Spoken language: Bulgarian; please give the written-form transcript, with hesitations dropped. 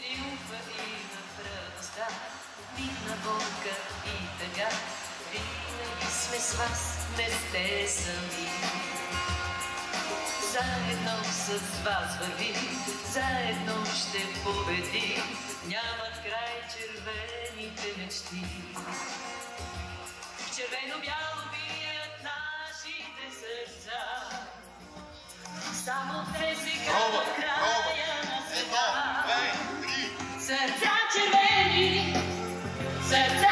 Триумфа има в радостта, видна болка и тъга. Винаги сме с вас, не сте сами. Заедно с вас върви, заедно ще победи. Нямат край червените мечти. Червено-бяло бият нашите сърца. Само те сега до края на света. Сърца червени, сърца